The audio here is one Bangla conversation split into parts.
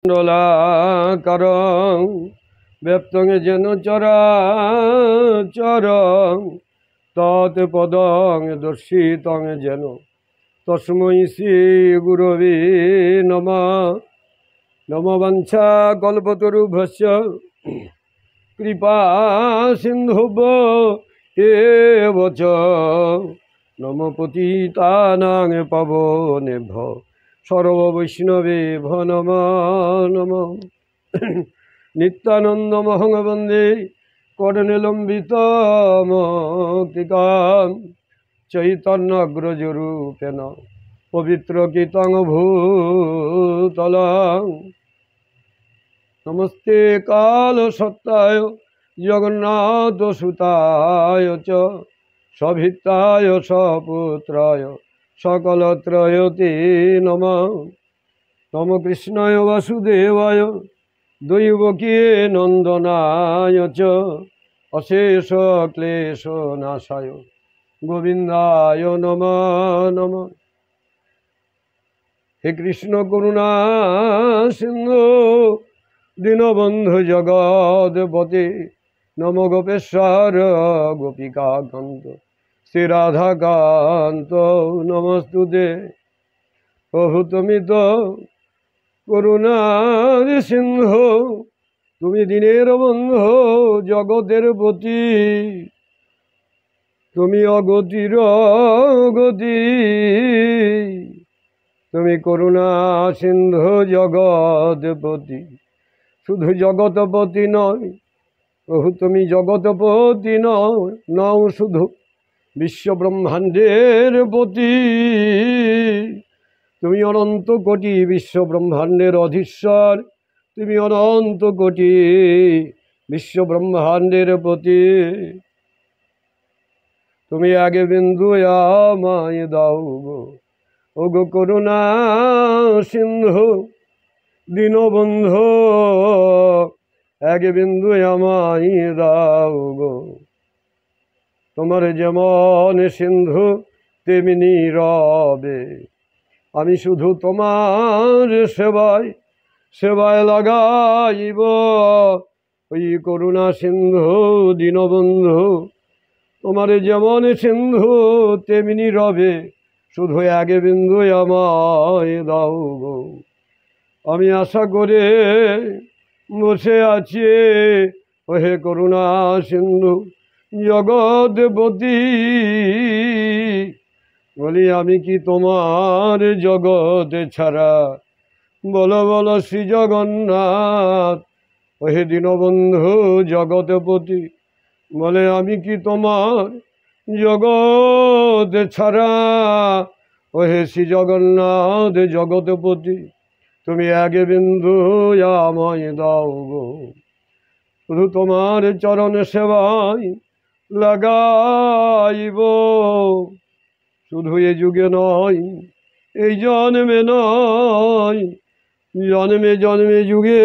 মণ্ডলাকারং ব্যপ্তং যেন চরাচরং তৎপদং দর্শিতং যেন তস্मै শ্রী গুরবে নমঃ। নমো বাঞ্ছা কল্পতরুভ্যশ্চ কৃপা সিন্ধুভ্য চ নমো পতিতানাং পাবনেভ্যো সর্ববৈষ্ণবেভ্যো নমো নমঃ। নিত্যানন্দমহং বন্দে করনিলম্বিতমৌক্তিকাং চৈতন্যগ্রজরূপেণ পবিত্রকৃতং ভূতলং। নমস্তে কালসত্তায় জগন্নাথসুতায় চ সভিত্তায় সপুত্রায় সকলত্রয়তে নমঃ। নমো কৃষ্ণায় বাসুদেবায় দৈবকী নন্দনায় চ অশেষ ক্লেশনাশায় গোবিন্দায় নমো নমঃ। হে কৃষ্ণ করুণা সিন্ধু দীনবন্ধু জগৎপতে নমো গোপেশ্বর গোপিকাকান্ত শ্রী রাধাকান্ত নমস্তুতে। প্রভু তুমি তো করুণার সিন্ধু, তুমি দীনের বন্ধু জগতের পতি, তুমি অগতির গতি, তুমি করুণা সিন্ধু জগৎপতি। শুধু জগৎপতি নয় প্রভু, তুমি জগৎপতি নও শুধু বিশ্ব ব্রহ্মাণ্ডের পতি। তুমি অনন্ত কোটি বিশ্ব ব্রহ্মাণ্ডের অধীশ্বর, তুমি অনন্ত কোটি বিশ্ব ব্রহ্মাণ্ডের পতি। তুমি আগে বিন্দু আমায় দাও গো, ও গো করুণা সিন্ধু দীনবন্ধু, এক বিন্দু আমায় দাও গো। তোমার যেমন সিন্ধু তেমনি রবে, আমি শুধু তোমার সেবায় লাগাইব। ওই করুণা সিন্ধু দীনবন্ধু, তোমার যেমন সিন্ধু তেমনি রবে, শুধু এক বিন্দু আমায় দাও গো। আমি আশা করে বসে আছি ওহে করুণা সিন্ধু জগৎপতি, বলি আমি কি তোমার জগতে ছাড়া? বলো বলো শ্রী জগন্নাথ, ওহে দীনবন্ধু জগৎপতি, বলে আমি কি তোমার জগতে ছাড়া? ওহে শ্রী জগন্নাথ জগৎপতি, তুমি এক বিন্দু আমায় দাও গো। শুধু তোমার চরণ সেবায় লাগাইব, শুধু এ যুগে নয়, এই জন্মে নয়, জন্মে জন্মে যুগে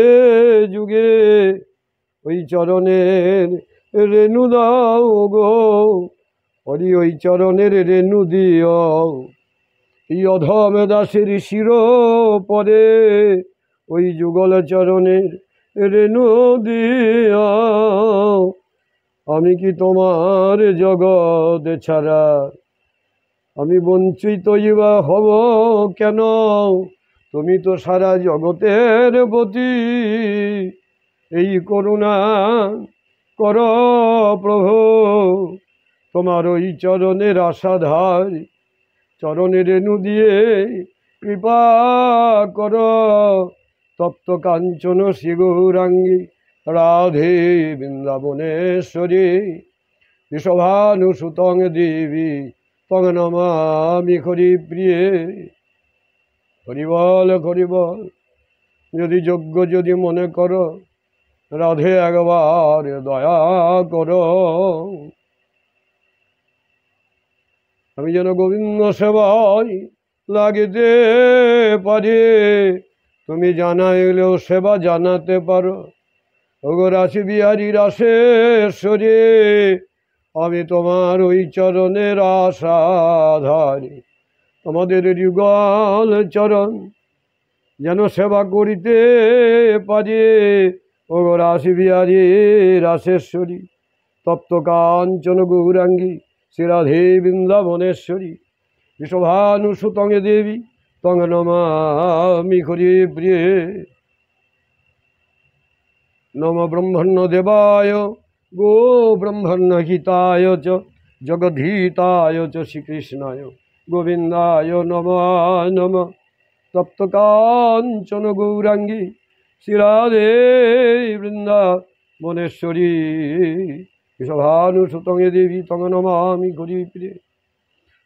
যুগে ওই চরণের রেণু দাও গো। হরি ওই চরণের রেণু দিও, এই অধম দাসের শির পরে ওই যুগল চরণের রেণু দিও। আমি কি তোমার জগৎ ছাড়া? আমি বঞ্চিত বা হব কেন? তুমি তো সারা জগতের পতি। এই করুণা কর প্রভু, তোমার ওই চরণের আশাধার, চরণের রেণু দিয়ে কৃপা কর। তপ্ত কাঞ্চন শ্রী গৌরাঙ্গী রাধে বৃন্দাবনেশ্বরী ঋষভানুসুতং দেবী তং নমামি হরিপ্রিয়ে। হরিবল হরিবল। যদি যোগ্য যদি মনে করো, রাধে একবার দয়া করো। আমি যেন গোবিন্দ সেবায় লাগিতে পারি, তুমি জানাইলেও সেবা জানাতে পারো। ওগো রাশি বিহারী রাশেশ্বরী, আমি তোমার ওই চরণের আশাধারী। তোমাদের যুগল চরণ যেন সেবা করিতে পারে ও রাশি বিহারী রাসেশ্বরী তপ্ত কাঞ্চন গৌরাঙ্গী শ্রীরাধে বৃন্দাবনেশ্বরী বিষভানুসুতঙ্গে দেবী তঙ্গ নমামি হরি প্রিয়ে। নম ব্রহ্মণ্য দেবায় গো ব্রহ্মণ্য হিতায় চ জগদ্ধিতায় চ শ্রীকৃষ্ণায় গোবিন্দায় নম নম। তপ্ত কাঞ্চন গৌরাঙ্গী শ্রীরাধে বৃন্দাবনেশ্বরী বিষভানুসুতঙ্গে দেবী তঙ্গ নমামি হরি প্রিয়ে।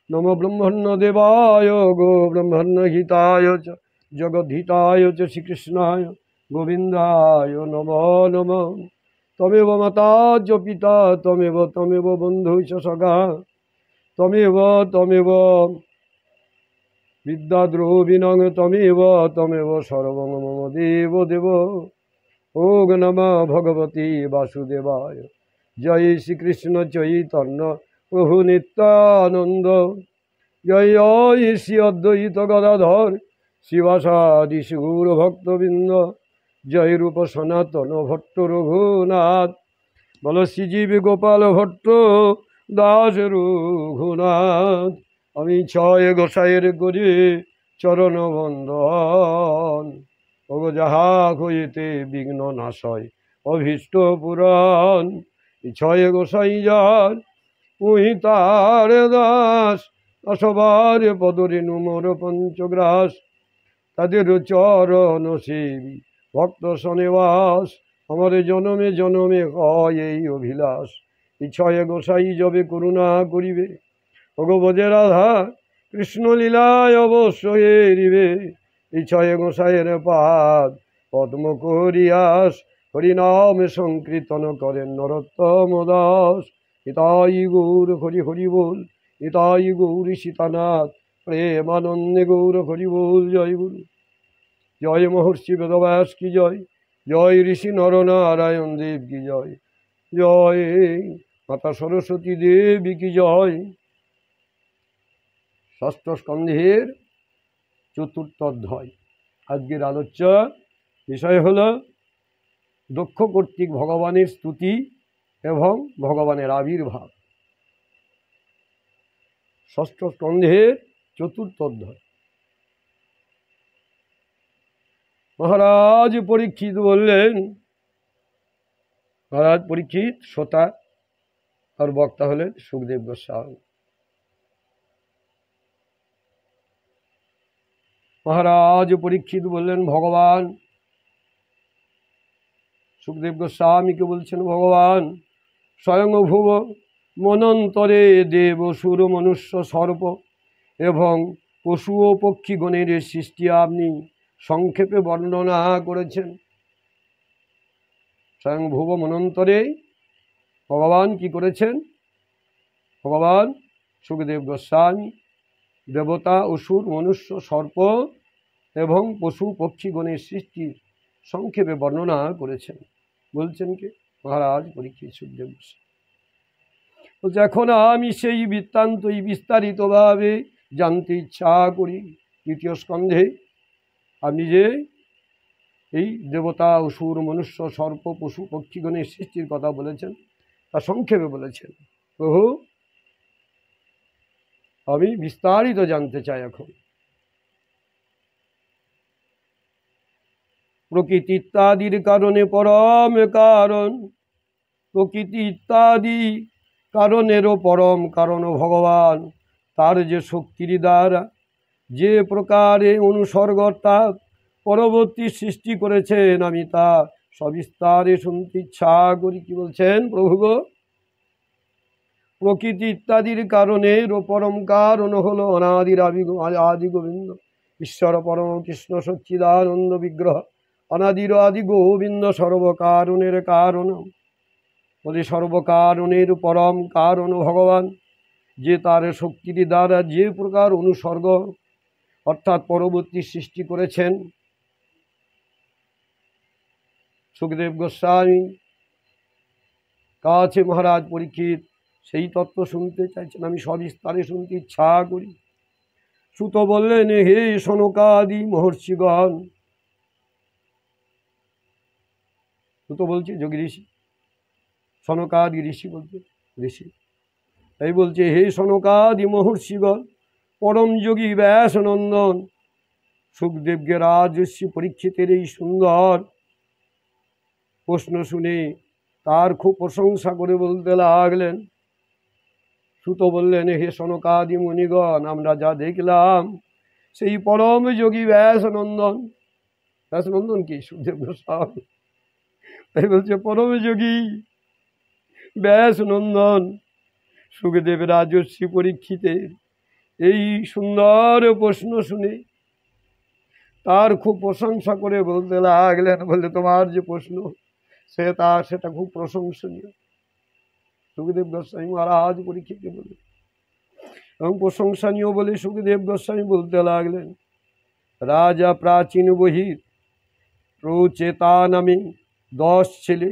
নম ব্রহ্মণ্য দেবায় গো ব্রহ্মণ্য হিতায় চ জগদ্ধিতায় চ শ্রীকৃষ্ণায় গোবিন্দায় নম নম। তমেব মাতা চ পিতা তমেব বন্ধু চ সখা তমেব বিদ্যাদ্রোবিণং তমেব সর্বং মম দেব দেব। ওং নমঃ ভগবতে বাসুদেবায়। জয় শ্রীকৃষ্ণ চৈতন্য প্রভু নিত্যানন্দ। জয় জয় শ্রী অদ্বৈত গদাধর শিবাসাদি গৌর ভক্তবৃন্দ। জয় রূপ সনাতন ভট্ট রঘুনাথ বল শ্রীজীব গোপাল ভট্ট দাস রঘুনাথ। আমি ছয় গোসাইয়ের করি চরণ বন্দন ওগো যাহা হইতে বিঘ্ন নাশয় অভীষ্ট পুরাণ। ছয় গোসাই যার উই তার দাস অসবার পদরেণু মোর পঞ্চগ্রাস। তাদের চরণ সেবী ভক্ত সনেবাস আমার জনমে জনমে হয় এই অভিলাষ। ছয় গোসাই যবে করুণা করিবে ওগো বোঝে রাধা কৃষ্ণ লীলায় অবশ্য হেরিবে। ছয় গোসাইয়ের পাদ পদ্ম করিয়াস হরিনামে সংকীর্তন করেন নরোত্তম দাস। নিতাই গৌর হরি হরি বল নিতাই গৌরী সীতানাথ প্রেমানন্দে গৌর হরি বল। জয় গুরু জয় মহর্ষি বেদব্যাস কি জয়। জয় ঋষি নরনারায়ণ দেব কি জয়। জয় মাতা সরস্বতী দেবী কি জয়। ষষ্ঠ স্কন্ধের চতুর্থ অধ্যায়। আজকের আলোচ্য বিষয় হল দক্ষ কর্তৃক ভগবানের স্তুতি এবং ভগবানের আবির্ভাব। ষষ্ঠ স্কন্ধের চতুর্থ অধ্যায়। মহারাজ পরীক্ষিত বললেন, মহারাজ পরীক্ষিত শ্রোতা আর বক্তা হলেন সুখদেব গোস্বামী। মহারাজ পরীক্ষিত বললেন ভগবান, সুখদেব গোস্বামীকে বলছেন ভগবান স্বয়ংভুব মনন্তরে দেব সুর মনুষ্য সর্প এবং পশু ও পক্ষীগণের সৃষ্টি আপনি সংক্ষেপে বর্ণনা করেছেন। স্বয়ংভুব মনন্তরে ভগবান কি করেছেন? ভগবান সুখদেব গোস্বামী দেবতা অসুর মনুষ্য সর্প এবং পশু পক্ষীগণের সৃষ্টির সংক্ষেপে বর্ণনা করেছেন। বলছেন কি মহারাজ পরীক্ষিত সুখদেব গোস্বামী বলছে, এখন আমি সেই বৃত্তান্তই বিস্তারিতভাবে জানতে ইচ্ছা করি। তৃতীয় স্কন্ধে আপনি যে এই দেবতা অসুর মনুষ্য সর্প পশু পক্ষীগণের সৃষ্টির কথা বলেছেন তা সংক্ষেপে বলেছেন। প্রভু আমি বিস্তারিত জানতে চাই। এখন প্রকৃতি ইত্যাদির কারণে পরম কারণ, প্রকৃতি ইত্যাদি কারণেরও পরম কারণ ভগবান, তার যে শক্তির দ্বারা যে প্রকারে অনুসর্গ অর্থাৎ পরবর্তী সৃষ্টি করেছেন আমি তা সবিস্তারে শুনতে ইচ্ছা করি। কি বলছেন প্রভু গো? প্রকৃতি ইত্যাদির কারণের পরম কারণ হলো অনাদির আদি গোবিন্দ ঈশ্বর পরম কৃষ্ণ সচ্চিদানন্দ বিগ্রহ অনাদির আদি গোবিন্দ সর্বকারণের কারণ। বলে সর্বকারণের পরম কারণ ভগবান, যে তার শক্তির দ্বারা যে প্রকার অনুসর্গ অর্থাৎ পরবর্তী সৃষ্টি করেছেন। সুখদেব গোস্বামী কাছে মহারাজ পরীক্ষিত সেই তত্ত্ব শুনতে চাইছেন। আমি সবিস্তারে শুনতে ইচ্ছা করি। সুত বললেন, হে সনকাদি মহর্ষিগণ, সুত বলছে যোগী ঋষি, সনকাদি ঋষি বলতে ঋষি, তাই বলছে হে সনকাদি মহর্ষিগণ, পরম যোগী ব্যাস নন্দন সুখদেবকে রাজর্ষি পরীক্ষিতের এই সুন্দর প্রশ্ন শুনে তার খুব প্রশংসা করে বলতে লাগলেন। সুত বললেন হে সনকাদি মুনিগণ, আমরা যা দেখলাম সেই পরম যোগী ব্যাসনন্দন, ব্যাসনন্দন কি সুখদেব গোস্বামী, তাই বলছে পরম যোগী ব্যাসনন্দন সুখদেব রাজর্ষি পরীক্ষিতের এই সুন্দর প্রশ্ন শুনে তার খুব প্রশংসা করে বলতে লাগলেন। বললে তোমার যে প্রশ্ন সেটা খুব প্রশংসনীয়। সুখদেব গোস্বামী মহারাজ পরীক্ষিতকে বলে এবং প্রশংসনীয় বলে সুখদেব গোস্বামী বলতে লাগলেন, রাজা প্রাচীন বহির প্রচেতা নামে 10 ছেলে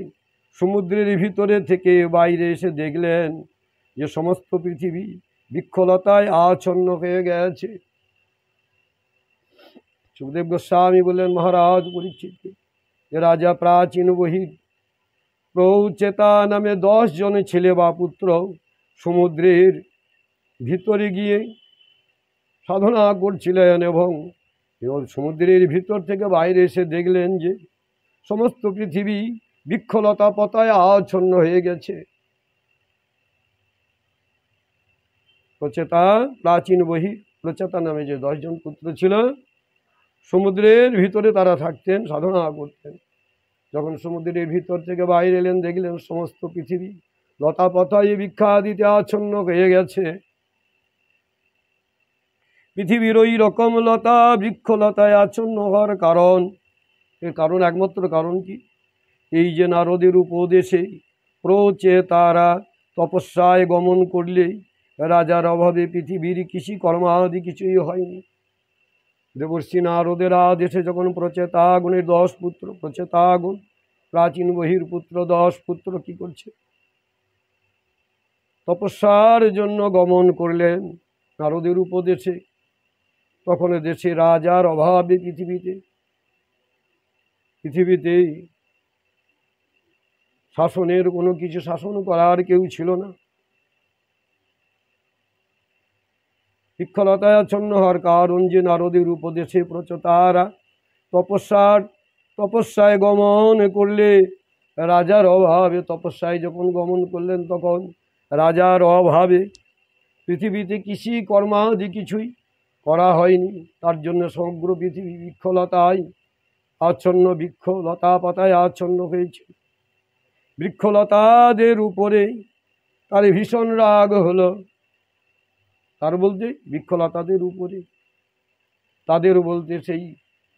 সমুদ্রের ভিতরে থেকে বাইরে এসে দেখলেন যে সমস্ত পৃথিবী বৃক্ষলতায় আচ্ছন্ন হয়ে গেছে। সুখদেব গোস্বামী বললেন মহারাজ পরীক্ষিতকে, যে রাজা প্রাচীন বহির প্রচেতা নামে 10 জন ছেলে বা পুত্র সমুদ্রের ভিতরে গিয়ে সাধনা করছিলেন এবং সমুদ্রের ভিতর থেকে বাইরে এসে দেখলেন যে সমস্ত পৃথিবী বৃক্ষলতা পাতায় আচ্ছন্ন হয়ে গেছে। প্রচেতা প্রাচীন বহি প্রচেতা নামে যে 10 জন পুত্র ছিল সমুদ্রের ভিতরে তারা থাকতেন, সাধনা করতেন। যখন সমুদ্রের ভিতর থেকে বাইরে এলেন দেখলেন সমস্ত পৃথিবী লতা পাতায় বৃক্ষাদিতে আচ্ছন্ন হয়ে গেছে। পৃথিবীর ওই রকম লতা বৃক্ষলতায় আচ্ছন্ন হওয়ার কারণ, এর কারণ একমাত্র কারণ কি, এই যে নারদের উপদেশে প্রচেতারা তপস্যায় গমন করলে রাজার অভাবে পৃথিবীর কৃষি কর্মাদি কিছুই হয়নি। দেবর্ষি নারদের আদেশে যখন প্রচেতাগুণের 10 পুত্র, প্রচেতাগুণ প্রাচীন বহির পুত্র 10 পুত্র কি করছে, তপস্যার জন্য গমন করলেন নারদের উপদেশে। তখন দেশে রাজার অভাবে পৃথিবীতে শাসনের কোনো কিছু শাসন করার কেউ ছিল না। বৃক্ষলতায় আচ্ছন্ন হওয়ার কারণ যে নারদের উপদেশে প্রচেতারা তপস্যায় গমন করলে রাজার অভাবে, তপস্যায় যখন গমন করলেন তখন রাজার অভাবে পৃথিবীতে কৃষি কর্মাদি কিছুই করা হয়নি। তার জন্য সমগ্র পৃথিবী বৃক্ষলতায় আচ্ছন্ন, বৃক্ষলতা পাতায় আচ্ছন্ন হয়েছে। বৃক্ষলতাদের উপরে তার ভীষণ রাগ হলো। তার বলতে বৃক্ষলতাদের উপরে, তাদের বলতে সেই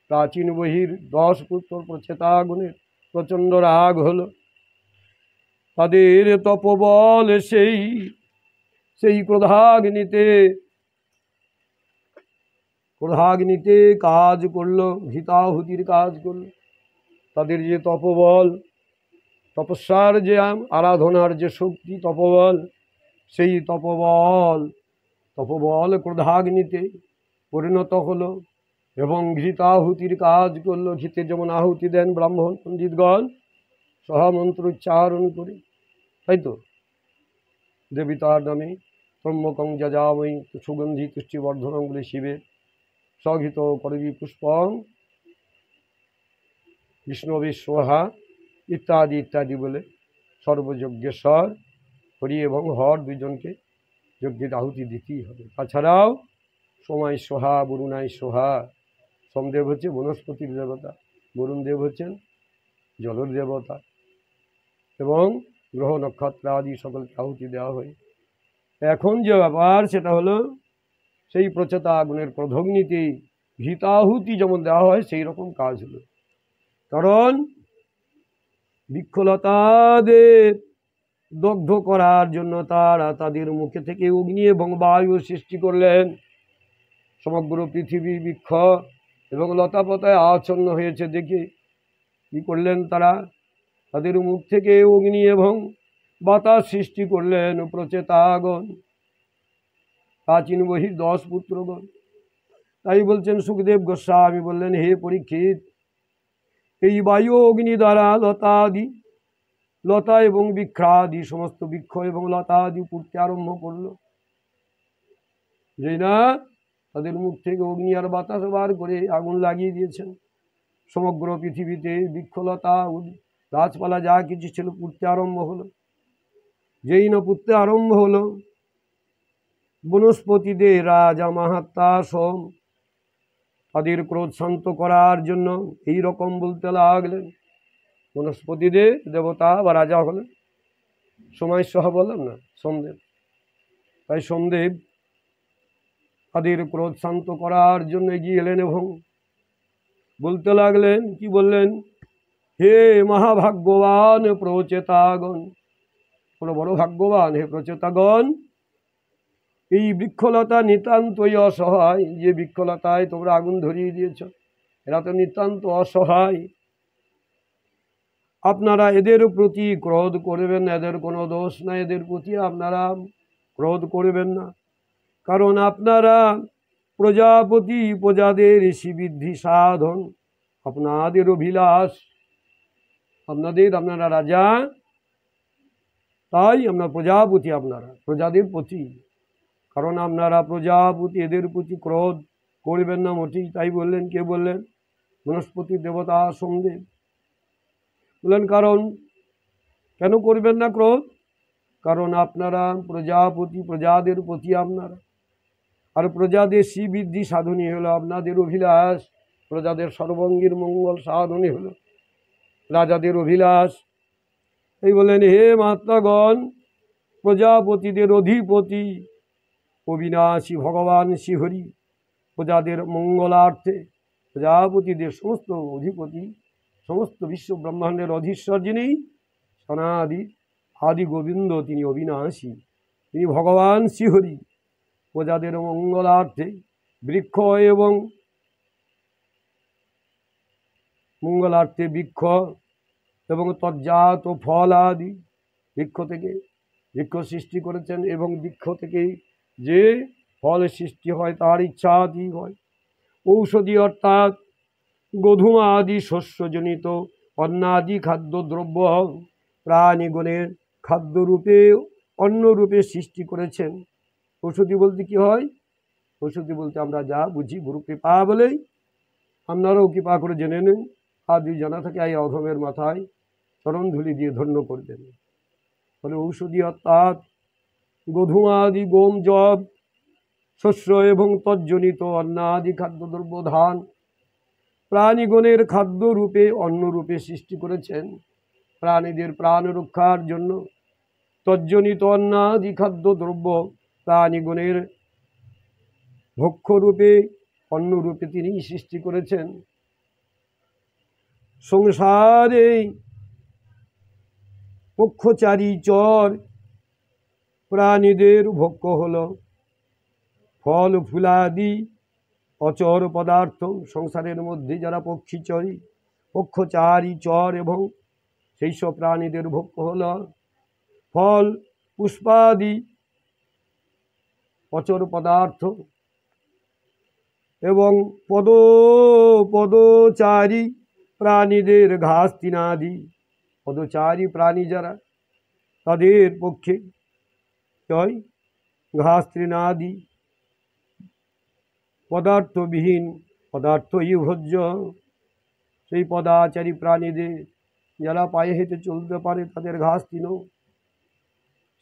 প্রাচীন বহির 10 পুত্র প্রচেতাগুণের প্রচণ্ড রাগ হলো। তাদের তপবল সেই ক্রোধাগ্নিতে কাজ করলো, হিতাহুতির কাজ করলো। তাদের যে তপবল, তপস্যার যে আরাধনার যে শক্তি তপবল, সেই তপবল ক্রোধাগ্নিতে পরিণত হলো এবং ঘৃতাহুতির কাজ করলো। ঘৃতে যেমন আহুতি দেন ব্রাহ্মণ পণ্ডিতগণ সহামন্ত্র উচ্চারণ করে, তাই তো দেবিতার নামে ত্রম্বকং যজাময়ী সুগন্ধি তুষ্টিবর্ধনং বলে শিবের স্বঘৃত করবী পুষ্পং বিষ্ণবে সোহা ইত্যাদি ইত্যাদি বলে সর্বযজ্ঞেশ্বর হরি এবং হর দুজনকে যজ্ঞের আহুতি দিতেই হবে। তাছাড়াও সময় সোহা, বরুণায় সোহা। সোমদেব হচ্ছে বনস্পতির দেবতা, বরুণ দেব হচ্ছেন জলের দেবতা, এবং গ্রহ নক্ষত্র আদি সকলকে আহুতি দেওয়া হয়। এখন যে ব্যাপার সেটা হলো সেই প্রচেতা আগুনের ক্রোধাগ্নিতে ঘৃতাহুতি যেমন দেওয়া হয় সেই রকম কাজ হলো। কারণ বৃক্ষলতাদের দগ্ধ করার জন্য তারা তাদের মুখে থেকে অগ্নি এবং বায়ু সৃষ্টি করলেন। সমগ্র পৃথিবী বৃক্ষ এবং লতাপাতায় আচ্ছন্ন হয়েছে দেখে কি করলেন, তারা তাদের মুখ থেকে অগ্নি এবং বাতাস সৃষ্টি করলেন প্রচেতাগণ, প্রাচীন বহির 10 পুত্রগণ। তাই বলছেন সুখদেব গোস্বামী বললেন, হে পরীক্ষিত, এই বায়ু অগ্নি দ্বারা লতাদি, লতা এবং বৃক্ষাদি, সমস্ত বৃক্ষ এবং লতা আদি পুড়তে আরম্ভ করলো। যেই না তাদের মুখ থেকে অগ্নি আর বাতাস বার করে আগুন লাগিয়ে দিয়েছেন। সমগ্র পৃথিবীতে বৃক্ষলতা গাছপালা যা কিছু ছিল পুড়তে আরম্ভ হলো। যেই না পুড়তে আরম্ভ হলো, বনস্পতিদের রাজা মাহাত্মা সোম তাদের ক্রোধ শান্ত করার জন্য এই রকম বলতে লাগলেন। বনস্পতিদের দেবতা বা রাজা হলেন সময় সহ, বললাম না, সোমদেব। তাই সোমদেব তাদের ক্রোধ শান্ত করার জন্য এগিয়ে এলেন এবং বলতে লাগলেন, কি বললেন? হে মহাভাগ্যবান প্রচেতাগণ, বড় বড় ভাগ্যবান হে প্রচেতাগণ, এই বৃক্ষলতা নিতান্তই অসহায়। যে বৃক্ষলতায় তোমরা আগুন ধরিয়ে দিয়েছ, এরা তো নিতান্ত অসহায়। আপনারা এদের প্রতি ক্রোধ করবেন না, এদের কোনো দোষ নাই, এদের প্রতি আপনারা ক্রোধ করবেন না। কারণ আপনারা প্রজাপতি, প্রজাদের ঋষিবৃদ্ধি সাধন, আপনাদের অভিলাষ, আপনারা রাজা, তাই আপনার প্রজাপতি, আপনারা প্রজাদের প্রতি, কারণ আপনারা প্রজাপতি, এদের প্রতি ক্রোধ করবেন না মোটেই। তাই বললেন, কে বললেন? বনস্পতি দেবতা সোমদেব বললেন, কারণ কেন করবেন না ক্রোধ? কারণ আপনারা প্রজাপতি, প্রজাদের প্রতি আপনারা, আর প্রজাদের শ্রীবৃদ্ধি সাধনই হলো আপনাদের অভিলাষ, প্রজাদের সর্বাঙ্গীর মঙ্গল সাধনই হলো রাজাদের অভিলাষ। এই বলেন, হে মহাত্মাগণ, প্রজাপতিদের অধিপতি অবিনাশী ভগবান শ্রীহরি প্রজাদের মঙ্গলার্থে, প্রজাপতিদের সমস্ত অধিপতি, সমস্ত বিশ্ব ব্রহ্মাণ্ডের অধীশ্বর যিনি সনাদি আদি গোবিন্দ, তিনি অবিনাশী, তিনি ভগবান শ্রীহরি প্রজাদের মঙ্গলার্থে বৃক্ষ এবং মঙ্গলার্থে বৃক্ষ এবং তজ্জাত ফল আদি, বৃক্ষ সৃষ্টি করেছেন এবং বৃক্ষ থেকে যে ফল সৃষ্টি হয় তার ইচ্ছা আদি হয়। ঔষধি অর্থাৎ গোধূম আদি শস্যজনিত অন্নাদি খাদ্যদ্রব্য প্রাণীগণের খাদ্যরূপে অন্নরূপে সৃষ্টি করেছেন। ঔষধি বলতে কি হয়? ঔষধি বলতে আমরা যা বুঝি, গুরু কৃপা বলেই, আপনারাও কৃপা করে জেনে নেন। আর যদি জানা থাকে এই অধমের মাথায় চরণ ধুলি দিয়ে ধন্য করবেন। ফলে ঔষধি অর্থাৎ গোধূমাদি, গম, জব, শস্য এবং তজ্জনিত অন্নাদি খাদ্যদ্রব্য ধান প্রাণীগণের খাদ্যরূপে অন্নরূপে সৃষ্টি করেছেন প্রাণীদের প্রাণ রক্ষার জন্য। তজ্জনিত অন্নাদি খাদ্যদ্রব্য প্রাণীগণের ভক্ষ্যরূপে অন্নরূপে তিনি সৃষ্টি করেছেন। সংসারে পক্ষচারী চর প্রাণীদের ভক্ষ্য হল ফল ফুলাদি অচর পদার্থ। সংসারের মধ্যে যারা পক্ষচারী চর এবং সেই সব প্রাণীদের ভক্ষ্য হল ফল পুষ্পাদি অচর পদার্থ এবং পদচারী প্রাণীদের ঘাস তৃণাদি। পদচারী প্রাণী যারা, তাদের পক্ষে ঘাস তৃণাদি পদার্থবিহীন, পদার্থই ভোজ্য, সেই পদাচারী প্রাণীদের যারা পায়ে হেঁটে চলতে পারে তাদের ঘাস তৃণ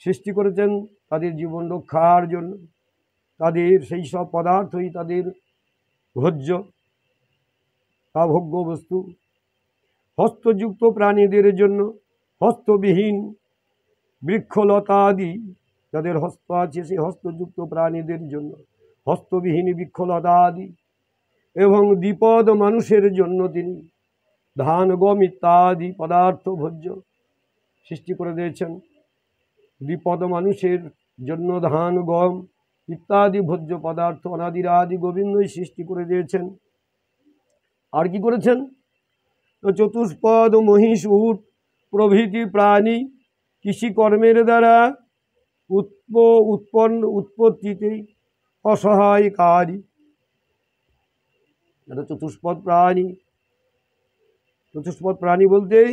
সৃষ্টি করেছেন তাদের জীবন রক্ষার জন্য। তাদের সেই সব পদার্থই তাদের ভোজ্য বা ভোগ্য বস্তু। হস্তযুক্ত প্রাণীদের জন্য হস্তবিহীন বৃক্ষলতা আদি, যাদের হস্ত আছে সেই হস্তযুক্ত প্রাণীদের জন্য হস্তবিহীন বৃক্ষলতা আদি, এবং দ্বিপদ মানুষের জন্য তিনি ধান, গম ইত্যাদি পদার্থ ভোজ্য সৃষ্টি করে দিয়েছেন। দ্বিপদ মানুষের জন্য ধান, গম ইত্যাদি ভোজ্য পদার্থ অনাদিরাদি গোবিন্দই সৃষ্টি করে দিয়েছেন। আর কি করেছেন? চতুষ্পদ মহিষ, উট প্রভৃতি প্রাণী কৃষিকর্মের দ্বারা উৎপত্তিতে অসহায়কারী। যারা চতুষ্পদ প্রাণী, চতুষ্পদ প্রাণী বলতেই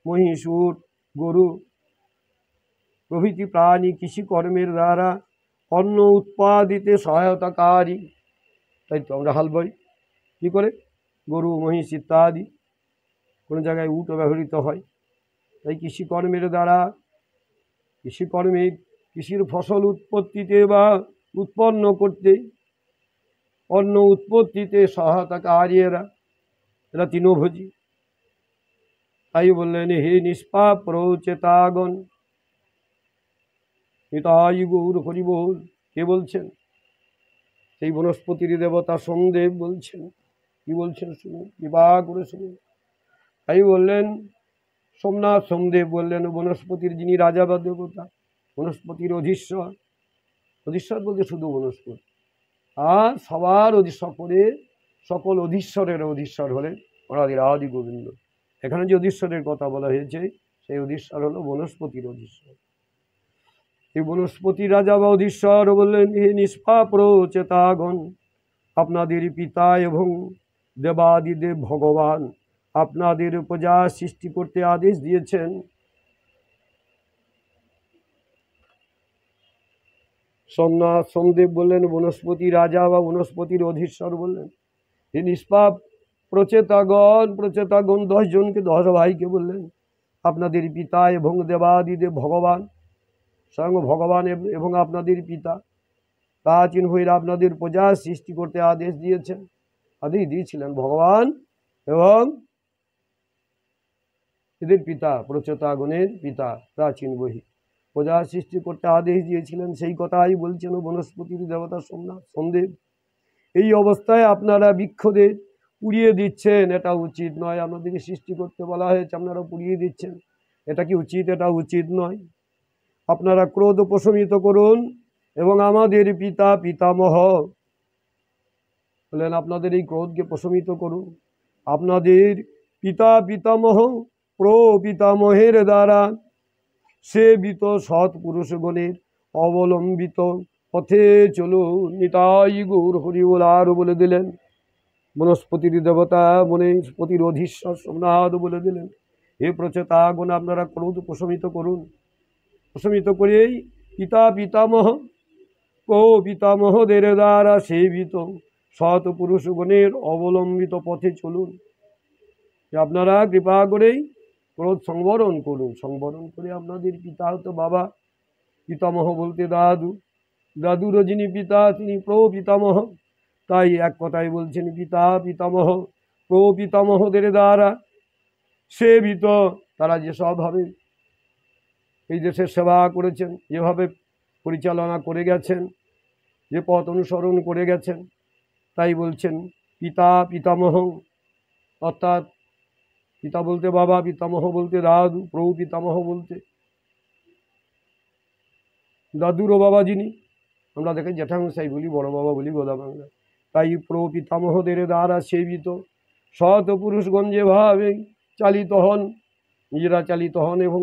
মহিষ, উট, গরু প্রভৃতি প্রাণী কৃষিকর্মের দ্বারা অন্ন উৎপাদিতে সহায়তাকারী। তাই তো আমরা হাল বই কী করে? গরু, মহিষ ইত্যাদি। কোনো জায়গায় উটও ব্যবহৃত হয়। তাই কৃষিকর্মের দ্বারা কৃষির ফসল উৎপত্তিতে বা উৎপন্ন করতে, অন্ন উৎপত্তিতে সহায়তাকারী এরা তৃণভোজী। তাই বললেন, হে নিষ্পাপ প্রচেতাগণ, নিতাই গৌর হরি বল। কে বলছেন? সেই বনস্পতির দেবতা সোমদেব বলছেন। কি বলছেন শুনুন, বিবাহ করে শুনুন। তাই বললেন সোমনাথ সোমদেব বললেন, বনস্পতির যিনি রাজা বা দেবতা, বনস্পতির অধীশ্বর। অধীশ্বর বলতে শুধু বনস্পতি, আর সবার সকল অধীশ্বরের অধীশ্বর হলেন অনাদিরাদি গোবিন্দ। এখানে যে অধীশ্বরের কথা বলা হয়েছে, সেই অধীশ্বর হলো বনস্পতির অধীশ্বর। এই বনস্পতি রাজা বা অধীশ্বর বললেন, হে নিষ্পাপ প্রচেতাগণ, আপনাদের পিতা এবং দেবাদিদেব ভগবান আপনাদের প্রজা সৃষ্টি করতে আদেশ দিয়েছেন। সোমনাথ সোমদেব বললেন, বনস্পতি রাজা বা বনস্পতির অধীশ্বর বললেন, হে নিষ্পাপ প্রচেতাগণ 10 জনকে, 10 ভাইকে বললেন, আপনাদের পিতা এবং দেবাদিদেব ভগবান, স্বয়ং ভগবান এবং আপনাদের পিতা প্রাচীন হয়ে আপনাদের প্রজা সৃষ্টি করতে আদেশ দিয়েছিলেন ভগবান এবং এদের পিতা, প্রচেতাগণের পিতা প্রাচীন বহি প্রজা সৃষ্টি করতে আদেশ দিয়েছিলেন। সেই কথাই বলছেন বনস্পতির দেবতা সোমনাথ সোমদেব। এই অবস্থায় আপনারা বৃক্ষদের পুড়িয়ে দিচ্ছেন, এটা উচিত নয়। আপনাদেরকে সৃষ্টি করতে বলা হয়েছে, আপনারা পুড়িয়ে দিচ্ছেন, এটা কি উচিত? এটা উচিত নয়। আপনারা ক্রোধ প্রশমিত করুন এবং আমাদের পিতা পিতামহ বলেন, আপনাদের এই ক্রোধকে প্রশমিত করুন। আপনাদের পিতা পিতামহ প্রপিতামহের দ্বারা সেবিত সৎপুরুষগণের অবলম্বিত পথে চলুন। নিতাই গৌর হরি বল। আরও বলে দিলেন, বনস্পতির দেবতা বনস্পতির অধীশ্বর সোমনাথ বলে দিলেন, হে প্রচেতাগণ, আপনারা ক্রোধ প্রশমিত করুন। প্রশমিত করেই পিতা পিতামহ পিতামহদের দ্বারা সেবিত সৎপুরুষগণের অবলম্বিত পথে চলুন। যে আপনারা কৃপা করেই ক্রোধ সংবরণ করুন। সংবরণ করে আপনাদের পিতা হতো বাবা, পিতামহ বলতে দাদু, দাদুর যিনি পিতা তিনি প্রপিতামহ। তাই এক কথাই বলছেন, পিতা পিতামহ প্রপিতামহদের দ্বারা সেবিত, তারা যেসবভাবে এই দেশের সেবা করেছেন, যেভাবে পরিচালনা করে গেছেন, যে পথ অনুসরণ করে গেছেন, তাই বলছেন পিতা পিতামহ। অর্থাৎ পিতা বলতে বাবা, পিতামহ বলতে দাদু, প্রপিতামহ বলতে দাদুরও বাবা যিনি, আমরা দেখে জ্যাঠামশাই বলি, বড় বাবা বলি গোদা বাংলা। তাই প্রপিতামহদের দ্বারা সেবিত সৎ পুরুষগণ যেভাবে চালিত হন, নিজেরা চালিত হন এবং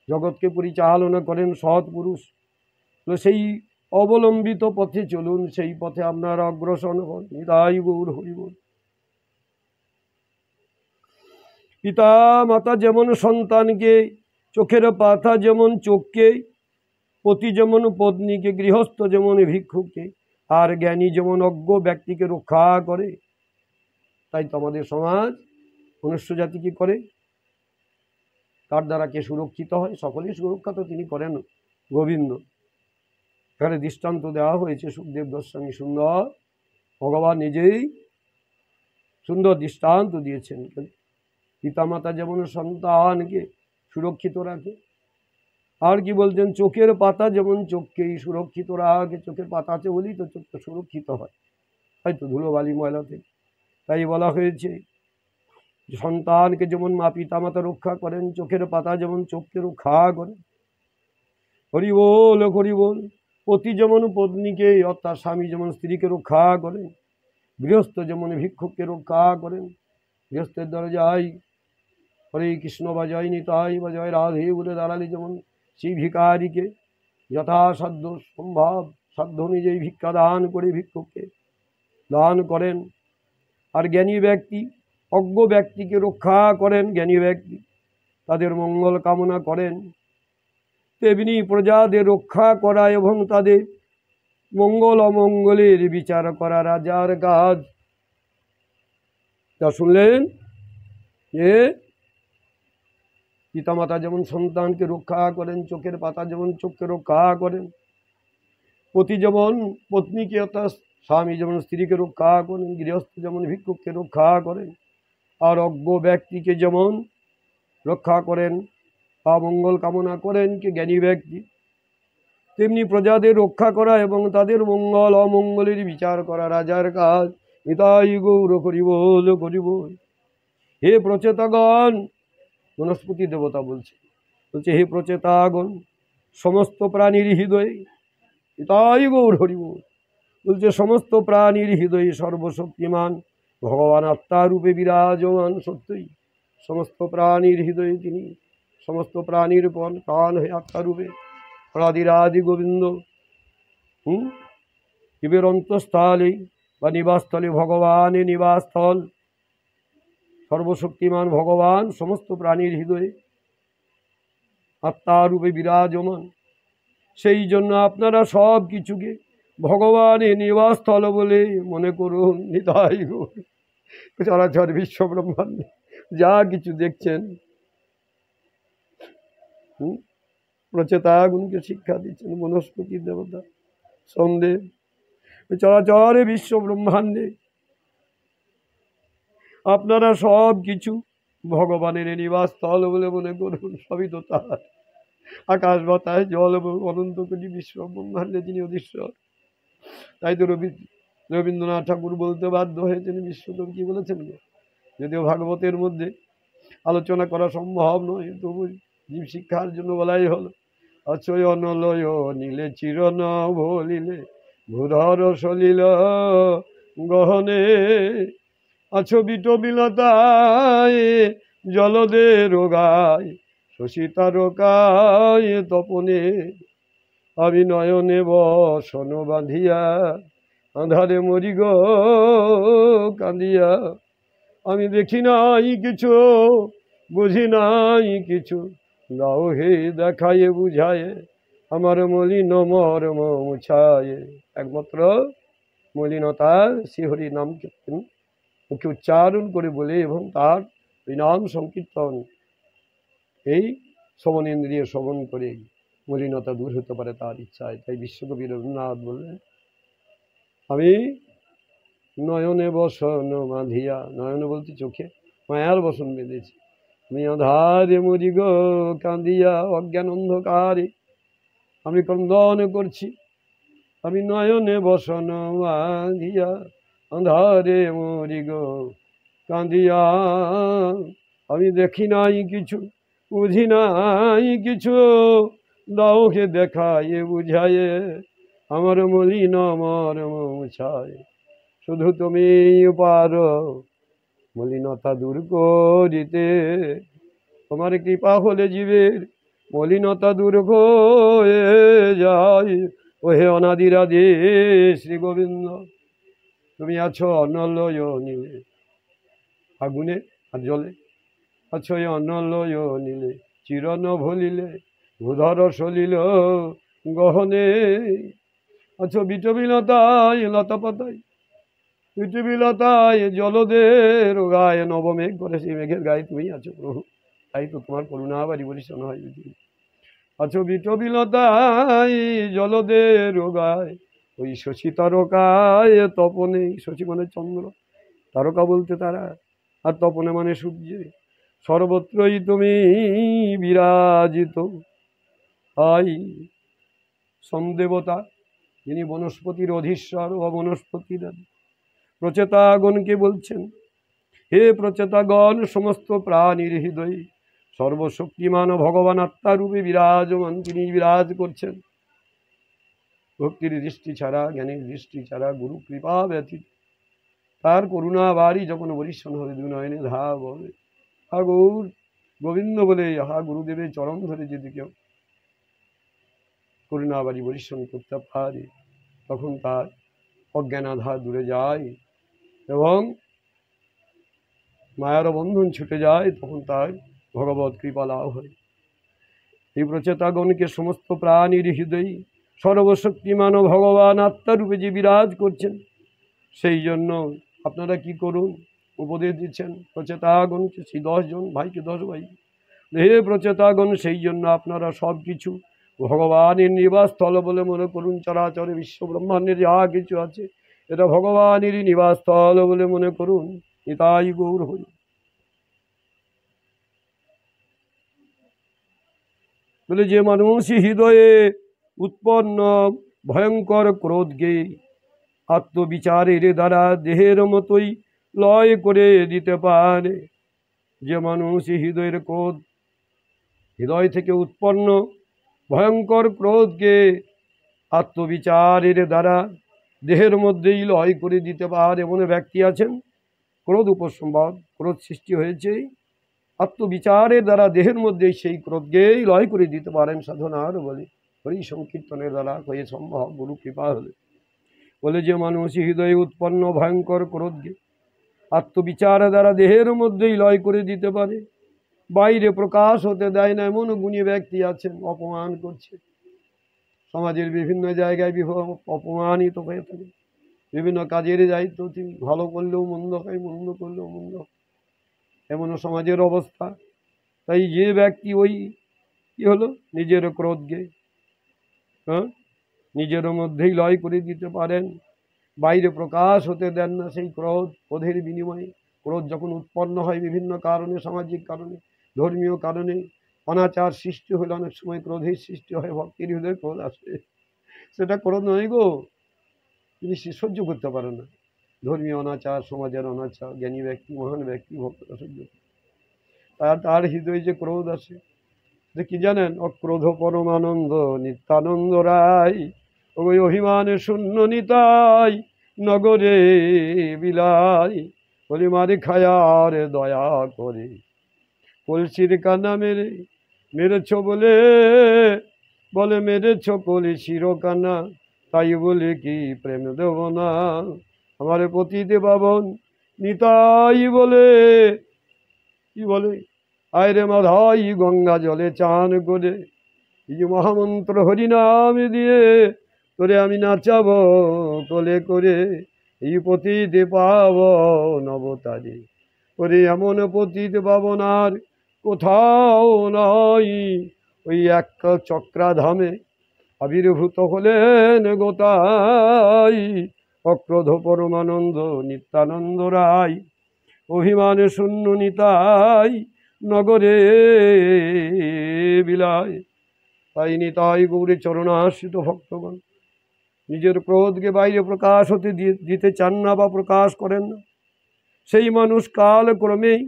জগৎকে পরিচালনা করেন সৎ পুরুষ, তো সেই অবলম্বিত পথে চলুন, সেই পথে আপনারা অগ্রসর হন। নিতাই গৌর হরি বল। পিতা মাতা যেমন সন্তানকে, চোখের পাতা যেমন চোখকে, পতি যেমন পত্নীকে, গৃহস্থ যেমন ভিক্ষুককে, আর জ্ঞানী যেমন অজ্ঞ ব্যক্তিকে রক্ষা করে, তাই তো আমাদের সমাজ মনুষ্য জাতি কি করে? তার দ্বারা কে সুরক্ষিত হয়? সকলেই সুরক্ষা তো তিনি করেন গোবিন্দ। এখানে দৃষ্টান্ত দেওয়া হয়েছে সুখদেব গোস্বামী সুন্দর, ভগবান নিজেই সুন্দর দৃষ্টান্ত দিয়েছেন। পিতামাতা যেমন সন্তানকে সুরক্ষিত রাখে, আর কি বলছেন, চোখের পাতা যেমন চোখকেই সুরক্ষিত রাখে। চোখের পাতা আছে বলেই তো চোখটা সুরক্ষিত হয়, হয়তো ধুলোবালি ময়লা থেকে। তাই বলা হয়েছে সন্তানকে যেমন মা পিতামাতা রক্ষা করেন, চোখের পাতা যেমন চোখকে রক্ষা করেন। হরি বল হরি বল। পতি যেমন পত্নীকে, অর্থাৎ স্বামী যেমন স্ত্রীকে রক্ষা করেন, গৃহস্থ যেমন ভিক্ষুককে রক্ষা করেন। গৃহস্থের দ্বারা যাই হরে কৃষ্ণ বা জয় নিতাই বা জয় রাধে বলে দাঁড়ালে যেমন সেই ভিকারিকে যথাসাধ্য সম্ভব সাধ্য অনুযায়ী ভিক্ষা দান করে ভিক্ষুককে দান করেন। আর জ্ঞানী ব্যক্তি অজ্ঞ ব্যক্তিকে রক্ষা করেন জ্ঞানী ব্যক্তি, তাদের মঙ্গল কামনা করেন। তেমনি প্রজাদের রক্ষা করা এবং তাদের মঙ্গল অমঙ্গলের বিচার করা রাজার কাজ। তা শুনলেন যে পিতামাতা যেমন সন্তানকে রক্ষা করেন, চোখের পাতা যেমন চোখকে রক্ষা করেন, পতি যেমন পত্নীকে অর্থাৎ স্বামী যেমন স্ত্রীকে রক্ষা করেন, গৃহস্থ যেমন ভিক্ষুককে রক্ষা করেন, আর অজ্ঞ ব্যক্তিকে যেমন রক্ষা করেন বা মঙ্গল কামনা করেন কে জ্ঞানী ব্যক্তি, তেমনি প্রজাদের রক্ষা করা এবং তাদের মঙ্গল অমঙ্গলের বিচার করা রাজার কাজ। নিতাই গৌর করিবল করিবল। হে প্রচেতাগণ, বনস্পতি দেবতা বলছে হে প্রচেতাগণ, সমস্ত প্রাণীর হৃদয়ে, নিতাই গৌর হরিবল, বলছে সমস্ত প্রাণীর হৃদয়ে সর্বশক্তিমান ভগবান আত্মারূপে বিরাজমান। সত্যই সমস্ত প্রাণীর হৃদয়ে তিনি, সমস্ত প্রাণীর প্রাণ হয়ে আত্মারূপে রাধিরাধি গোবিন্দ শিবের অন্তঃস্থলে বা নিবাসস্থলে, ভগবানের নিবাসস্থল সর্বশক্তিমান ভগবান সমস্ত প্রাণীর হৃদয়ে আত্মারূপে বিরাজমান। সেই জন্য আপনারা সব কিছুকে ভগবানের নিবাসস্থল বলে মনে করুন। নিতাই গৌর। চরাচর বিশ্ব ব্রহ্মাণ্ডে যা কিছু দেখছেন, প্রচেতাগুণকে শিক্ষা দিচ্ছেন বনস্পতি দেবতা সন্দেহ। চরাচরে বিশ্ব ব্রহ্মাণ্ডে আপনারা সব কিছু ভগবানের নিবাসস্থল বলে মনে করুন। সবই তো তার, আকাশ বাতাস জল এবং অনন্ত কোটি বিশ্ব ব্রহ্মাণ্ডে যিনি অধীশ্বর। তাই তো রবীন্দ্রনাথ ঠাকুর বলতে বাধ্য হয়েছেন, বিশ্বকবি কি বলেছেন, যদিও ভাগবতের মধ্যে আলোচনা করা সম্ভব নয়, তবু জীব শিক্ষার জন্য বলাই হলো। অচয় অনলয় নীলে চিরন ভলিলে ভূধর সলিল গহনে, আছো বিটবিলতায় জলদে রোগায় শশী তারকায় তপনে, আমি নয়নে বসন বাঁধিয়া আঁধারে মরি গো কাঁদিয়া, আমি দেখি নাই কিছু বুঝি নাই কিছু, দাও হে দেখায়ে বুঝায়ে আমার মলিন মর্ম মুছায়ে। একমাত্র মলিনতা শ্রীহরি নাম কীর্তন মুখে উচ্চারণ করে বলে এবং তার ওই নাম সংকীর্তন, এই শ্রবণেন্দ্রিয় শ্রবণ করে মলিনতা দূর হতে পারে তার ইচ্ছায়। তাই বিশ্বকবি রবীন্দ্রনাথ বললেন, আমি নয়নে বসন বাঁধিয়া, নয়নে বলতে চোখে মায়ার বসন বেঁধেছি, আমি আধারে মরি গো কাঁদিয়া, অজ্ঞান অন্ধকারে আমি ক্রন্দন করছি, আমি নয়নে বসন বাঁধিয়া আধারে মরি গো কাঁদিয়া, আমি দেখি নাই কিছু বুঝি নাই কিছু, দাওকে দেখায়ে বুঝায়ে আমার মলিন মর্ম মুছায়ে। শুধু তুমি পারো মলিনতা দূর করিতে, তোমার কৃপা হলে জীবের মলিনতা দূর হয়ে যায়। ও হে অনাদিরাধে শ্রী গোবিন্দ, তুমি আছো অনলয় নীলে, আগুনে আর জলে আছো এই অনলয় নীলে, চিরন ভলিলে ভূধর সলিল গহনে, আছো বিটবিলতায় লতা পাতায়, পৃথিবীলতায় জলদের গায়ে নবমেঘ করে, সেই মেঘের গায়ে তুমি আছো প্রভু। তাই তো তোমার করুণা বাড়ি বরিশন হয় পৃথিবী। আছো বিটবিলতায় জলদের গায়ে, ওই শশী তারকায় তপনে, শশী মানে চন্দ্র, তারকা বলতে তারা, আর তপনে মানে সূর্য, সর্বত্রই তুমি বিরাজিত। আই সমদেবতা যিনি বনস্পতির অধীশ্বর ও বনস্পতির প্রচেতাগণকে বলছেন, হে প্রচেতাগণ, সমস্ত প্রাণীর হৃদয়ে সর্বশক্তিমান ভগবান আত্মারূপে বিরাজমান, তিনি বিরাজ করছেন। ভক্তির দৃষ্টি ছাড়া, জ্ঞানের দৃষ্টি ছাড়া, গুরু কৃপা ব্যতীত তার করুণা বাড়ি যখন বরিশন হবে, দু নয়নে ধাব হবে, হা গৌর গোবিন্দ বলে, হা গুরুদেবের চরণ ধরে যদি কেউ করুণা বাড়ি বরিশন করতে পারে, তখন তার অজ্ঞানাধার দূরে যায় এবং মায়ার বন্ধন ছুটে যায়, তখন তার ভগবত কৃপা লাভ হয়। এই প্রচেতাগণকে সমস্ত প্রাণীর হৃদয় সর্বশক্তিমান ভগবান আত্মারূপে যে বিরাজ করছেন, সেই জন্য আপনারা কি করুন, উপদেশ দিচ্ছেন প্রচেতাগণকে, সেই 10 জন ভাইকে, 10 ভাই, হে প্রচেতাগণ, সেই জন্য আপনারা সব কিছু ভগবানের নিবাসস্থল বলে মনে করুন। চরাচরে বিশ্ব ব্রহ্মাণ্ডের যা কিছু আছে, এটা ভগবানেরই নিবাসস্থল বলে মনে করুন। নিতাই গৌর হরি। বলে যে মানুষ হৃদয়ে উৎপন্ন ভয়ঙ্কর ক্রোধকে আত্মবিচারের দ্বারা দেহের মতোই লয় করে দিতে পারে, যে মানুষ হৃদয়ের ক্রোধ, হৃদয় থেকে উৎপন্ন ভয়ঙ্কর ক্রোধকে আত্মবিচারের দ্বারা দেহের মধ্যেই লয় করে দিতে পারে, এমন ব্যক্তি আছেন। ক্রোধ উপসম্পদ, ক্রোধ সৃষ্টি হয়েছে আত্মবিচারের দ্বারা দেহের মধ্যে, সেই ক্রোধকেই লয় করে দিতে পারেন সাধনার বলে, হরি সংকীর্তনের দ্বারা হয়ে সম্ভব, গুরু কৃপা হলে। বলে যে মানুষ হৃদয়ে উৎপন্ন ভয়ঙ্কর ক্রোধকে আত্মবিচারের দ্বারা দেহের মধ্যেই লয় করে দিতে পারে, বাইরে প্রকাশ হতে দেয় না, এমন গুণী ব্যক্তি আছেন। অপমান করছে, সমাজের বিভিন্ন জায়গায় অপমানিত হয়ে থাকে, বিভিন্ন কাজের দায়িত্ব তিনি, ভালো করলেও মন্দ হয়, মন্দ করলেও মন্দ হয়, এমন সমাজের অবস্থা। তাই যে ব্যক্তি ওই কি হলো, নিজের ক্রোধকে নিজের মধ্যেই লয় করে দিতে পারেন, বাইরে প্রকাশ হতে দেন না সেই ক্রোধ। ক্রোধের বিনিময়ে, ক্রোধ যখন উৎপন্ন হয় বিভিন্ন কারণে, সামাজিক কারণে, ধর্মীয় কারণে, অনাচার সৃষ্টি হলে অনেক সময় ক্রোধের সৃষ্টি হয়। ভক্তির হৃদয়ে ক্রোধ আসে, সেটা ক্রোধ নয় গো, তিনি সহ্য করতে পারে না। ধর্মীয় অনাচার, সমাজের অনাচার, জ্ঞানী ব্যক্তি, মহান ব্যক্তি, ভক্তরা সহ্য তার হৃদয়ে যে ক্রোধ আসে, যে কি জানেন, অক্রোধ পরমানন্দ নিত্যানন্দ রায়, ওই অভিমানে শূন্য নিতাই নগরে বিলাই, বলি মারি খায়ার দয়া করে, কলসির কানা মেরেছ বলে, বলে মেরেছ কলসির কানা, তাই বলে কি প্রেম দেব না, আমার পতিতে পাবন নিতাই বলে, কি বলে, আয়রে মাধাই গঙ্গা জলে চান করে, এই যে মহামন্ত্র হরিনাম দিয়ে তোরে আমি নাচাব কোলে করে, এই পতিতে পাব নবতারে, ওরে এমন পতিতে পাবনার কোথাও নয়, ওই এক চক্রাধামে আবির্ভূত হলেন গোতাই, অক্রোধ পরমানন্দ নিত্যানন্দ রায়, অভিমানে শূন্য নিতাই নগরে বিলায়। তাই নিতাই গৌরী চরণাশ্রিত ভক্তগণ নিজের ক্রোধকে বাইরে প্রকাশ হতে দিতে চান না বা প্রকাশ করেন না। সেই মানুষ কালক্রমেই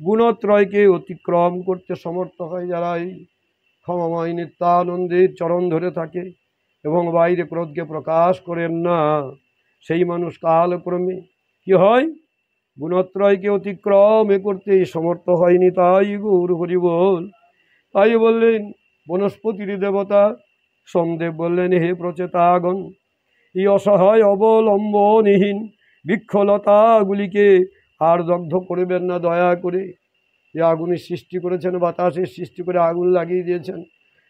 গুণত্রয়কে অতিক্রম করতে সমর্থ হয়। যারা এই ক্ষমাময় নিত্যানন্দের চরণ ধরে থাকে এবং বাইরে ক্রোধকে প্রকাশ করেন না, সেই মানুষ কালক্রমে কি হয়, গুণত্রয়কে অতিক্রম করতে সমর্থ হয়নি। তাই গৌর হরি বল। তাই বললেন বনস্পতির দেবতা সোমদেব, বললেন হে প্রচেতাগণ, এই অসহায় অবলম্বনহীন বৃক্ষলতাগুলিকে আর দগ্ধ করবেন না দয়া করে। যে আগুনের সৃষ্টি করেছেন, বাতাসের সৃষ্টি করে আগুন লাগিয়ে দিয়েছেন,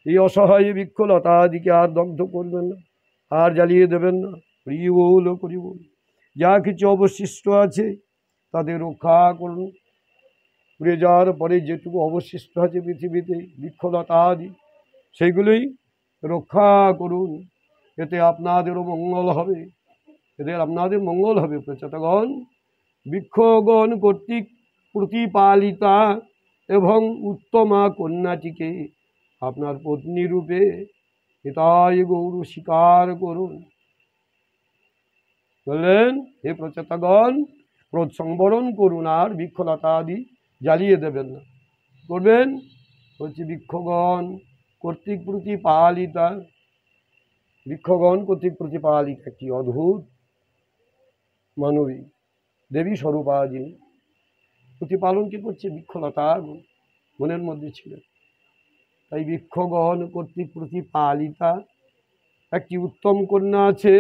এই অসহায় বৃক্ষলতাদিকে আর দগ্ধ করবেন না, আর জ্বালিয়ে দেবেন না। করিবল করিবল, যা কিছু অবশিষ্ট আছে তাদের রক্ষা করুন। পুড়ে যাওয়ার পরে যেটুকু অবশিষ্ট আছে পৃথিবীতে বৃক্ষলতা আদি, সেইগুলোই রক্ষা করুন, এতে আপনাদেরও মঙ্গল হবে, এতে আপনাদের মঙ্গল হবে। প্রচেতাগণ, বৃক্ষগণ কর্তৃক প্রতিপালিতা এবং উত্তমা কন্যাটিকে আপনার পত্নী রূপে এটাই গৌর স্বীকার করুন। বললেন হে প্রচেতাগণ, ক্রোধ সংবরণ করুন, আর বৃক্ষলতা আদি জ্বালিয়ে দেবেন না। করবেন হচ্ছে বৃক্ষগণ কর্তৃক প্রতিপালিতা, বৃক্ষগণ কর্তৃক প্রতিপালিতা কি অদ্ভুত মানবী দেবী স্বরূপা, যিনি প্রতিপালন কি করছে, বৃক্ষলতা মনের মধ্যে ছিল। তাই বৃক্ষগণ কর্তৃক প্রতিপালিতা একটি উত্তম কন্যা আছে,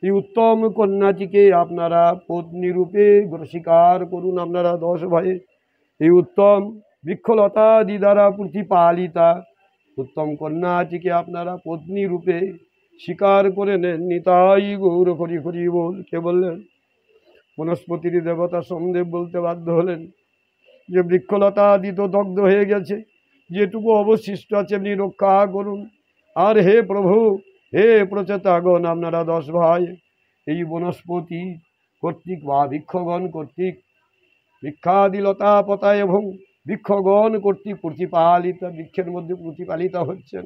এই উত্তম কন্যাটিকে আপনারা পত্নী রূপে স্বীকার করুন। আপনারা 10 ভাই এই উত্তম বৃক্ষলতাদি দ্বারা প্রতিপালিতা উত্তম কন্যাটিকে আপনারা পত্নী রূপে স্বীকার করে নেন। নিতাই গৌর হরি হরি বল। কে বললেন? বনস্পতির দেবতা সোমদেব বলতে বাধ্য হলেন যে বৃক্ষলতা আদি তো দগ্ধ হয়ে গেছে, যেটুকু অবশিষ্ট আছে আপনি রক্ষা করুন। আর হে প্রভু, হে প্রচেতাগণ, আপনারা 10 ভাই এই বনস্পতি কর্তৃক বা বৃক্ষগণ কর্তৃক বৃক্ষাদি লতা পতা এবং বৃক্ষগণ কর্তৃক প্রতিপালিত বৃক্ষের মধ্যে প্রতিপালিত হচ্ছেন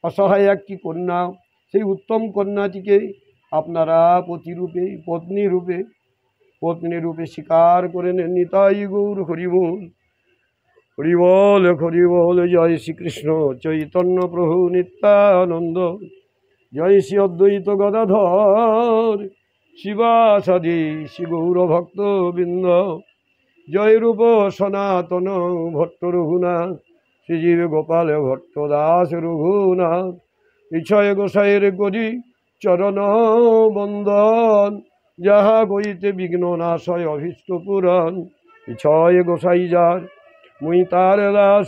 অসহায় একটি কন্যা। সেই উত্তম কন্যাটিকে আপনারা পতিরূপে পত্নী রূপে স্বীকার করে নেন। নিতাই গৌর হরিবোল। হরিবল হরিবল। জয় শ্রীকৃষ্ণ চৈতন্য প্রভু নিত্যানন্দ। জয় শ্রী অদ্বৈত গদাধর শিবাসাদি শ্রী গৌর ভক্ত বৃন্দ। জয় রূপ সনাতন ভট্ট রঘুনাথ শ্রীজীব গোপাল ভট্ট দাস রঘুনাথ। ইচ্ছয় গোসাইয়ের করি চরণ বন্দন, যাহা গইতে বিঘ্ন নাশয় অভীষ্ট পুরাণ। ইচ্ছয় গোসাই যার মুই তার দাস,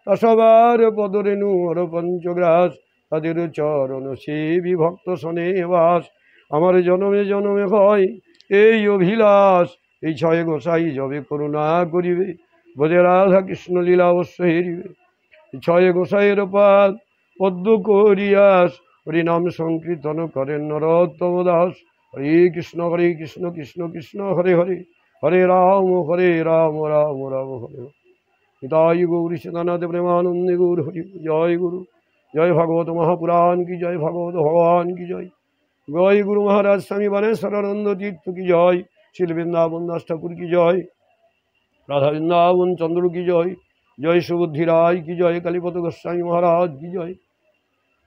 সবার পদরেণু হর পঞ্চগ্রাস। তাদের চরণ সেবী ভক্ত শনে বাস। আমার জনমে জনমে হয় এই অভিলাষ, এই ছয় গোসাই যবে করুণা করিবে, বোধে রাধা কৃষ্ণ লীলা অবশ্য হেরিবে। ছয় গোসাইয়ের পাদ পদ্ম করিয়াস, হরিনাম সংকীর্তন করেন নরোত্তম দাস। হরে কৃষ্ণ কৃষ্ণ কৃষ্ণ হরে হরে, হরে রাম রাম রাম হরে। নিতাই গৌরী সীতানাথ প্রেমানন্দে গৌর হরি। জয় গুরু, জয় ভাগবত মহাপুরাণ কি জয়, ভাগবত ভগবান কি জয়। জয় গুরু মহারাজ স্বামী বানেশ্বরানন্দ তীর্থ কি জয়। শিল বৃন্দাবন দাস ঠাকুর কি জয়। রাধা বৃন্দাবন চন্দ্র কি জয়। জয় সুবুদ্ধি রায় কি জয়। কালীপদ গোস্বামী মহারাজ কি জয়।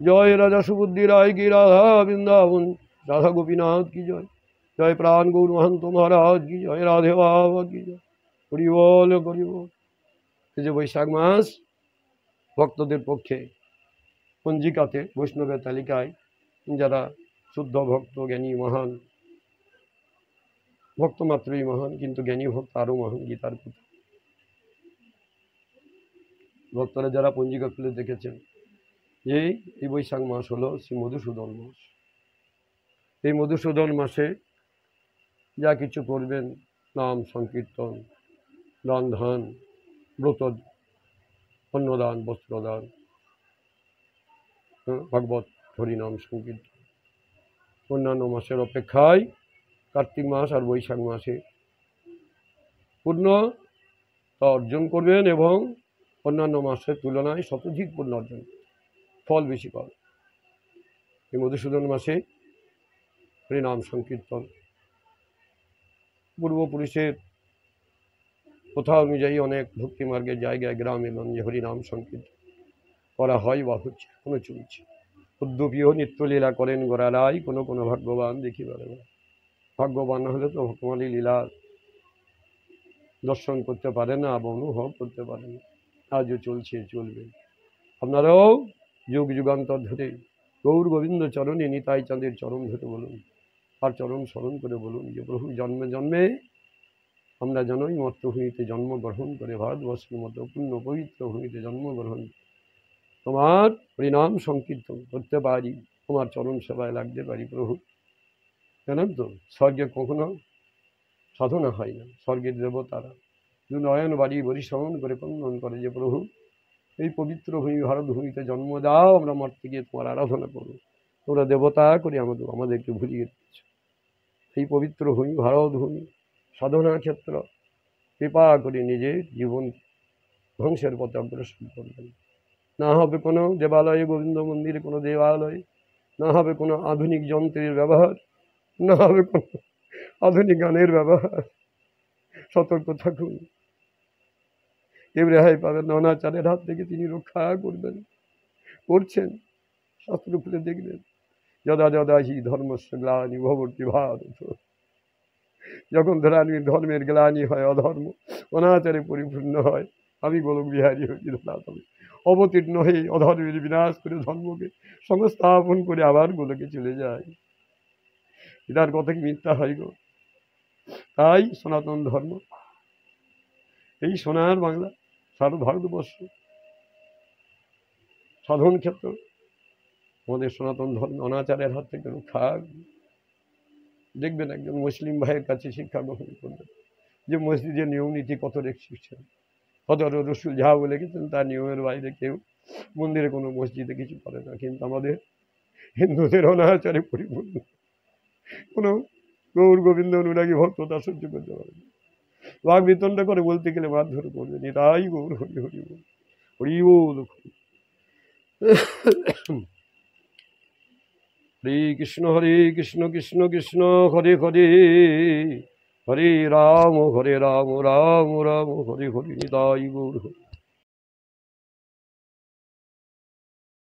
জয় রাজা সুবুদ্ধি রায় কি। রাধা বৃন্দাবন রাধা গোপীনাথ কি জয়। জয় প্রাণ গৌর মহন্ত মহারাজ কি জয়। রাধে বাবা কি জয়। হরি বল হরি বল। এই যে বৈশাখ মাস ভক্তদের পক্ষে পঞ্জিকাতে বৈষ্ণবের তালিকায় যারা শুদ্ধ ভক্ত জ্ঞানী মহান, ভক্ত মাত্রই মহান, কিন্তু জ্ঞানী ভক্ত আরও মহান। গীতার কথা ভক্তরা যারা পঞ্জিকা খুলে দেখেছেন যে এই বৈশাখ মাস হলো শ্রী মধুসূদন মাস। এই মধুসূদন মাসে যা কিছু করবেন, নাম সংকীর্তন, দান ধান, ব্রত, অন্নদান, বস্ত্রদান, ভাগবত হরিনাম সংকীর্তন, অন্যান্য মাসের অপেক্ষায় কার্তিক মাস আর বৈশাখ মাসে পূর্ণ তা অর্জন করবেন এবং অন্যান্য মাসের তুলনায় শতাধিক পূর্ণ অর্জন, ফল বেশি পাবেন। এই মধুসূদন মাসে হরিনাম সংকীর্তন পূর্বপুরুষের প্রথা অনুযায়ী অনেক ভক্তিমার্গের জায়গায় গ্রামে গঞ্জে হরিনাম সংকীর্তন করা হয় বা হচ্ছে, এখনো চলছে। উদ্যোগীও নিত্যলীলা করেন গোড়ালাই, কোনো কোনো ভাগ্যবান দেখি পারে না। ভাগ্যবান না হলে তো ভক্তমালী লীলা দর্শন করতে পারে না বা অনুভব করতে পারে না। আজও চলছে, চলবে। আপনারাও যুগ যুগান্তর ধরে গৌর গোবিন্দ চরণে নিতাই চাঁদের চরণ ধরে বলুন, আর চরণ স্মরণ করে বলুন যে প্রভু জন্মে জন্মে আমরা যেন এই মর্তভূমিতে জন্মগ্রহণ করে ভারতবর্ষের মতো পূর্ণ পবিত্র ভূমিতে জন্মগ্রহণ তোমার হরিনাম সংকীর্তন করতে পারি, তোমার চরণ সেবায় লাগতে পারি। প্রভু জানেন তো, স্বর্গে কখনো সাধনা হয় না। স্বর্গের দেবতারা দু নয়ন বাড়ি পরিশ্রমণ করে কন্দন করে যে প্রভু এই পবিত্র ভূমি ভারত ভূমিতে জন্ম দাও, আমরা মর্তে গিয়ে তোমার আরাধনা করবো। তোমরা দেবতা করে আমাদেরকে ভুলিয়ে দিচ্ছ। এই পবিত্র ভূমি ভারত ভূমি সাধনা ক্ষেত্র, কৃপা করে নিজের জীবন ধ্বংসের পথে অগ্রসর করবেন। না হবে কোনো দেবালয়ে, গোবিন্দ মন্দিরে কোনো দেবালয়, না হবে কোনো আধুনিক যন্ত্রের ব্যবহার, না হবে কোনো আধুনিক গানের ব্যবহার। সতর্ক থাকুন, কেউ রেহাই পাবেন না। অনাচারের হাত থেকে তিনি রক্ষা করবেন, করছেন। শাস্ত্র খুলে দেখবেন, যদা যদা হি ধর্মস্য গ্লানি ভবতি ভারত। যখন ধর্মের গ্লানি হয়, অধর্ম অনাচারে পরিপূর্ণ হয়, আমি গোলক বিহারী হই ধরাতলে অবতীর্ণ হয়ে অধর্মের বিনাশ করে ধর্মকে সংস্থাপন করে আবার গোলকে চলে যায়। এটার কথা কি মিথ্যা হয় গো? তাই সনাতন ধর্ম এই সোনার বাংলা, সারা ভারতবর্ষ সাধন ক্ষেত্র আমাদের সনাতন ধর্ম অনাচারের হাত থেকে রক্ষা। দেখবেন একজন মুসলিম ভাইয়ের কাছে শিক্ষা গ্রহণ করবেন যে মসজিদের নিয়ম নীতি কত রেস্ট্রিকশন, কত রসুল যা বলে গেছেন তার নিয়মের বাইরে কেউ মন্দিরে কোনো মসজিদে কিছু করে না। কিন্তু আমাদের হিন্দুদের অনাচারে পরিপূর্ণ, কোনো গৌর গোবিন্দ অনুরাগী ভক্ত তা সহ্য করতে পারে না। বাঘ বিতণ্ডা করে বলতে গেলে মারধর করবে, এটাই গৌর হরি হরি বল, হরি বল। হরে কৃষ্ণ কৃষ্ণ কৃষ্ণ হরে হরে, হরে রাম রাম রাম হরে হরে, নিতাই গৌর।